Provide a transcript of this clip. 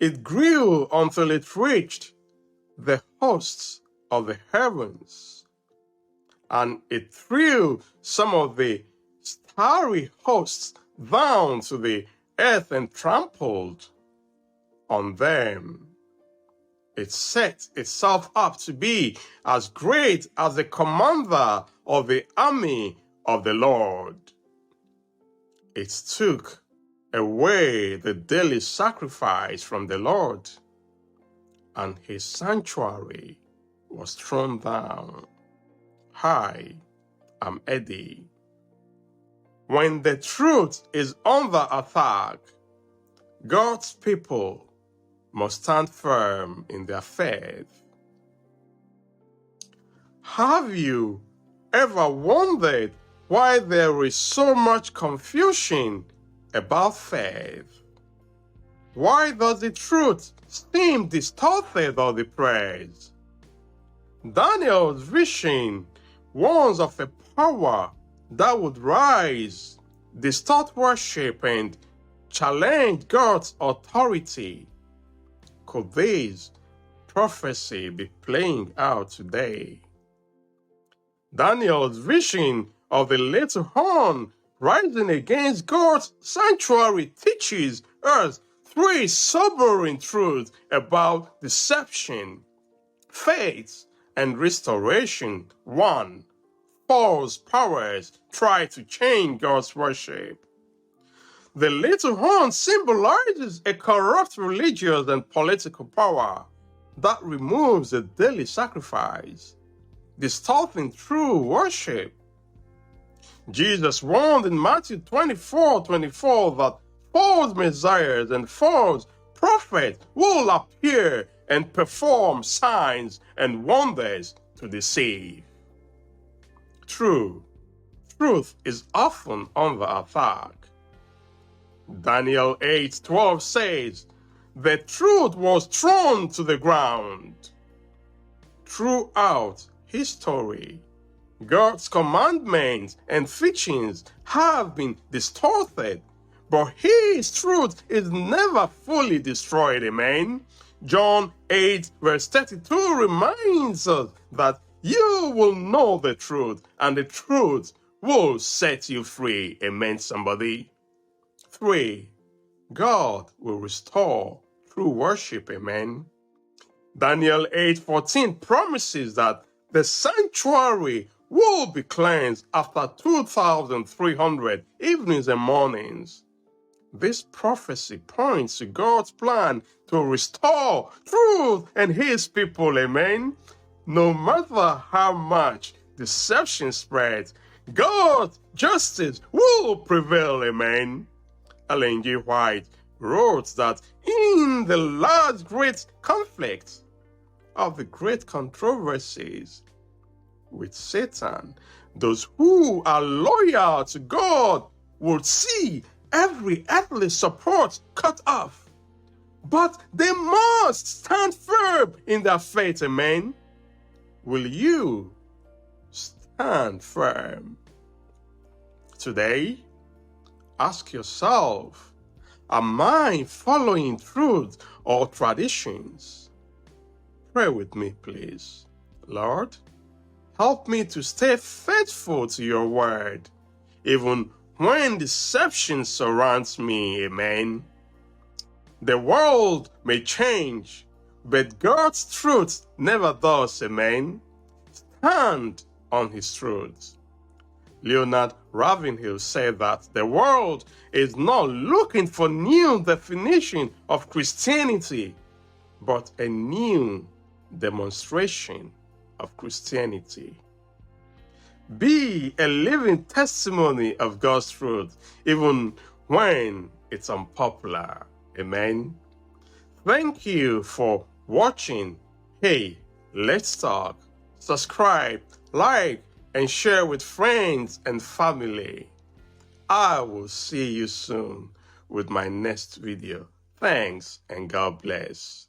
It grew until it reached the hosts of the heavens, and it threw some of the starry hosts down to the earth and trampled on them. It set itself up to be as great as the commander of the army of the Lord. It took away the daily sacrifice from the Lord, and his sanctuary was thrown down. Hi, I'm Eddie. When the truth is under attack, God's people must stand firm in their faith. Have you ever wondered why there is so much confusion about faith? Why does the truth seem distorted or depressed? Daniel's vision warns of a power that would rise, distort worship, and challenge God's authority. Could this prophecy be playing out today? Daniel's vision of the little horn rising against God's sanctuary teaches us three sobering truths about deception, faith, and restoration. 1. False powers try to change God's worship. The little horn symbolizes a corrupt religious and political power that removes the daily sacrifice, distorting true worship. Jesus warned in Matthew 24:24 that false messiahs and false prophets will appear and perform signs and wonders to deceive. Truth is often under attack. Daniel 8:12 says, "The truth was thrown to the ground." Throughout history, God's commandments and teachings have been distorted, but His truth is never fully destroyed. Amen. John 8:32 reminds us that you will know the truth, and the truth will set you free. Amen, somebody. 3. God will restore true worship. Amen. Daniel 8:14 promises that the sanctuary will be cleansed after 2,300 evenings and mornings. This prophecy points to God's plan to restore truth and His people. Amen. No matter how much deception spreads, God's justice will prevail. Amen. Ellen G. White wrote that in the last great conflict of the great controversies with Satan, those who are loyal to God would see every earthly support cut off. But they must stand firm in their faith. Amen. Will you stand firm? Today, ask yourself, am I following truth or traditions? Pray with me, please. Lord, help me to stay faithful to your word, even when deception surrounds me. Amen. The world may change, but God's truth never does. Amen. Stand on His truth. Leonard Ravenhill said that the world is not looking for new definition of Christianity, but a new demonstration of Christianity. Be a living testimony of God's truth, even when it's unpopular. Amen. Thank you for watching. Hey, let's talk. Subscribe, like, and share with friends and family. I will see you soon with my next video. Thanks and God bless.